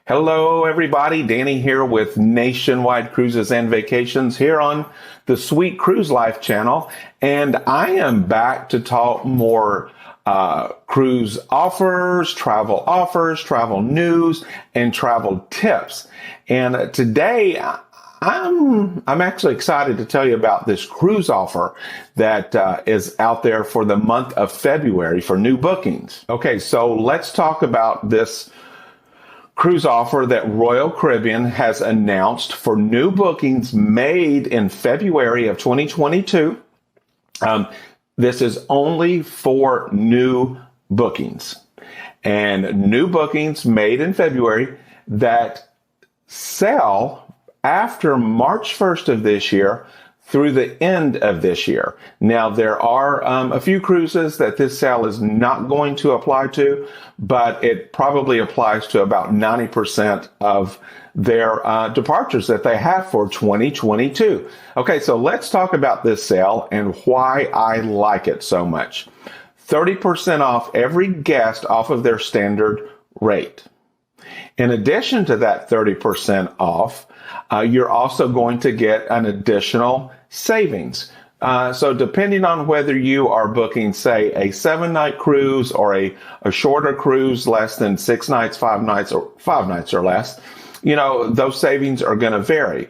Hello, everybody. Danny here with Nationwide Cruises and Vacations here on the Sweet Cruise Life channel. And I am back to talk more cruise offers, travel news, and travel tips. And today I'm actually excited to tell you about this cruise offer that is out there for the month of February for new bookings. Okay, so let's talk about this cruise offer that Royal Caribbean has announced for new bookings made in February of 2022. This is only for new bookings, and new bookings made in February that sell after March 1st of this year through the end of this year. Now, there are a few cruises that this sale is not going to apply to, but it probably applies to about 90% of their departures that they have for 2022. Okay, so let's talk about this sale and why I like it so much. 30% off every guest off of their standard rate. In addition to that 30% off, you're also going to get an additional savings. So depending on whether you are booking, say, a 7-night cruise or a shorter cruise, less than 6 nights, 5 nights, or 5 nights or less, those savings are going to vary.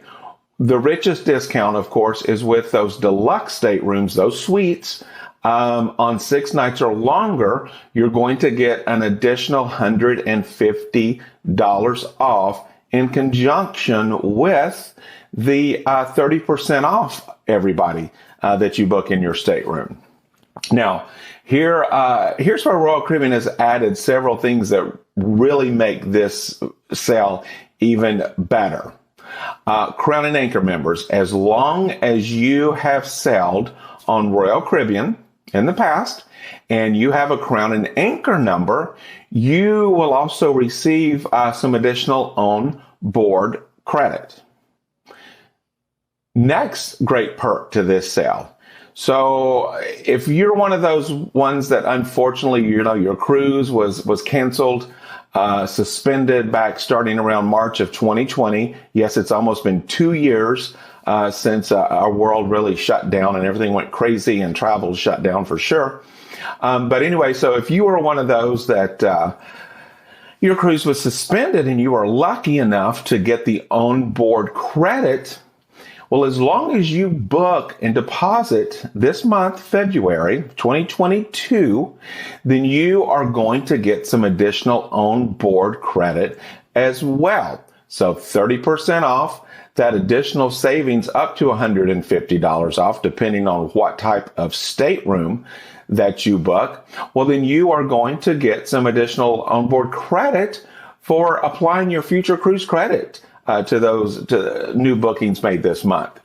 The richest discount, of course, is with those deluxe staterooms, those suites. On 6 nights or longer, you're going to get an additional $150 off in conjunction with the 30% off everybody that you book in your stateroom. Now, here's where Royal Caribbean has added several things that really make this sale even better. Crown and Anchor members, as long as you have sailed on Royal Caribbean in the past and you have a Crown and Anchor number, you will also receive some additional onboard credit. Next great perk to this sale. So if you're one of those ones that unfortunately, your cruise was canceled, suspended back starting around March of 2020. Yes, it's almost been 2 years since our world really shut down and everything went crazy and travel shut down for sure. But anyway, so if you were one of those that your cruise was suspended and you are lucky enough to get the onboard credit, well, as long as you book and deposit this month, February 2022, then you are going to get some additional onboard credit as well. So 30% off, that additional savings up to $150 off, depending on what type of stateroom that you book. Well, then you are going to get some additional onboard credit for applying your future cruise credit to new bookings made this month.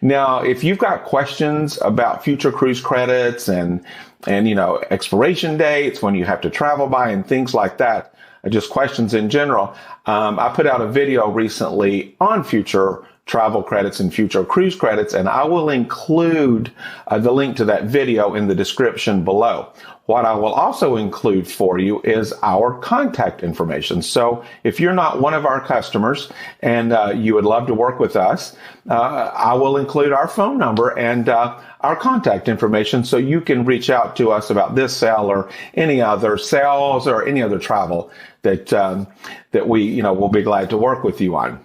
Now, if you've got questions about future cruise credits and expiration dates, when you have to travel by and things like that, just questions in general, I put out a video recently on future travel credits and future cruise credits, and I will include the link to that video in the description below. What I will also include for you is our contact information. So if you're not one of our customers and you would love to work with us, I will include our phone number and our contact information so you can reach out to us about this sale or any other sales or any other travel that we will be glad to work with you on.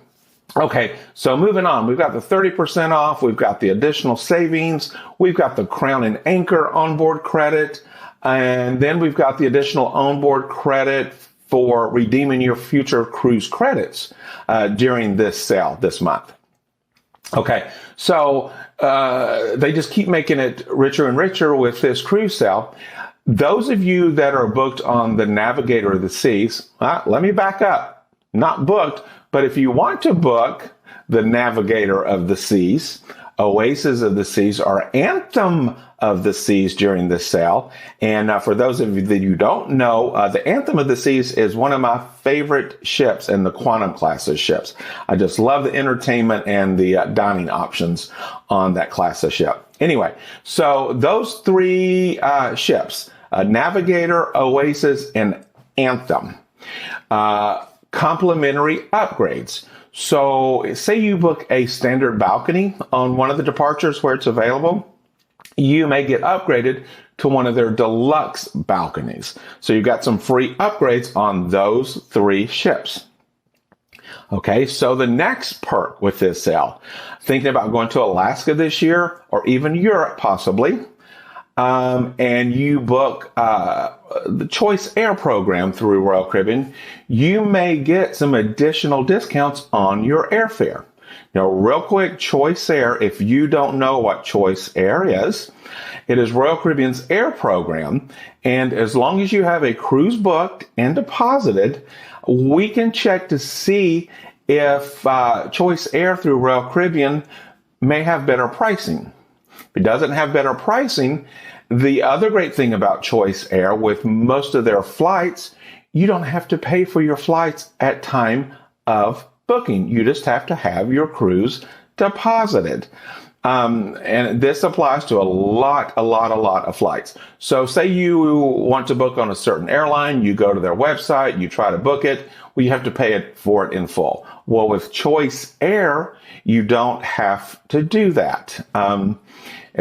Okay, so moving on, we've got the 30% off, we've got the additional savings, we've got the Crown and Anchor onboard credit, and then we've got the additional onboard credit for redeeming your future cruise credits during this sale this month. Okay, so they just keep making it richer and richer with this cruise sale. Those of you that are booked on the Navigator of the Seas, let me back up, not booked, but if you want to book the Navigator of the Seas, Oasis of the Seas, or Anthem of the Seas during this sale. And for those of you that you don't know, the Anthem of the Seas is one of my favorite ships in the Quantum class of ships. I just love the entertainment and the dining options on that class of ship. Anyway, so those three ships, Navigator, Oasis, and Anthem, Complementary upgrades. So say you book a standard balcony on one of the departures where it's available, you may get upgraded to one of their deluxe balconies. So you've got some free upgrades on those 3 ships. Okay, so the next perk with this sale, thinking about going to Alaska this year or even Europe possibly, and you book the Choice Air program through Royal Caribbean, you may get some additional discounts on your airfare. Now, real quick, Choice Air, if you don't know what Choice Air is, it is Royal Caribbean's air program. And as long as you have a cruise booked and deposited, we can check to see if Choice Air through Royal Caribbean may have better pricing. If it doesn't have better pricing, the other great thing about Choice Air, with most of their flights, you don't have to pay for your flights at time of booking. You just have to have your cruise deposited. And this applies to a lot of flights. So say you want to book on a certain airline, you go to their website, you try to book it, well, you have to pay for it in full. Well, with Choice Air, you don't have to do that.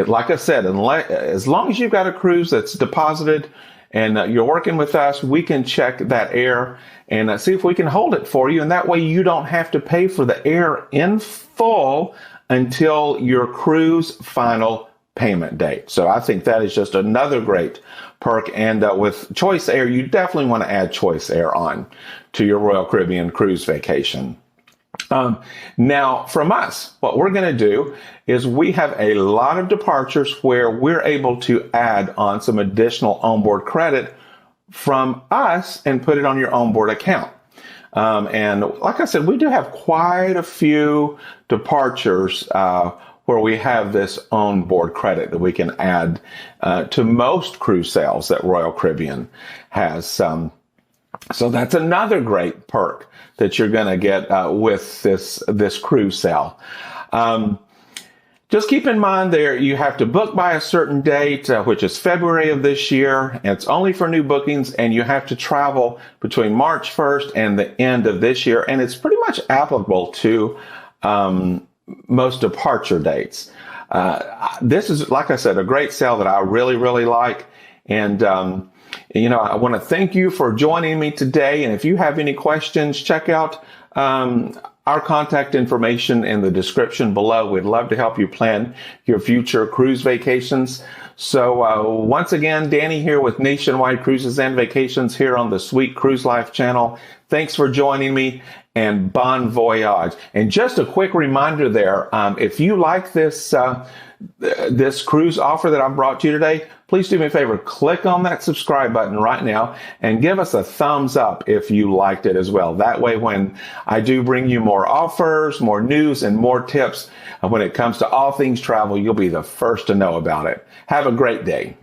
Like I said, as long as you've got a cruise that's deposited and you're working with us, we can check that air and see if we can hold it for you. And that way you don't have to pay for the air in full until your cruise final payment date. So I think that is just another great perk. And with Choice Air, you definitely want to add Choice Air on to your Royal Caribbean cruise vacation. Now, from us, what we're going to do is we have a lot of departures where we're able to add on some additional onboard credit from us and put it on your onboard account. And like I said, we do have quite a few departures where we have this onboard credit that we can add to most cruise sales that Royal Caribbean has. So that's another great perk that you're going to get with this cruise sale. Just keep in mind there, you have to book by a certain date, which is February of this year. And it's only for new bookings, and you have to travel between March 1st and the end of this year. And it's pretty much applicable to most departure dates. This is, like I said, a great sale that I really like. And I want to thank you for joining me today. And if you have any questions, check out our contact information in the description below. We'd love to help you plan your future cruise vacations. So once again, Danny here with Nationwide Cruises and Vacations here on the Sweet Cruise Life channel. Thanks for joining me, and bon voyage. And just a quick reminder there, if you like this cruise offer that I've brought to you today, please do me a favor, click on that subscribe button right now and give us a thumbs up if you liked it as well. That way, when I do bring you more offers, more news, and more tips when it comes to all things travel, you'll be the first to know about it. Have a great day.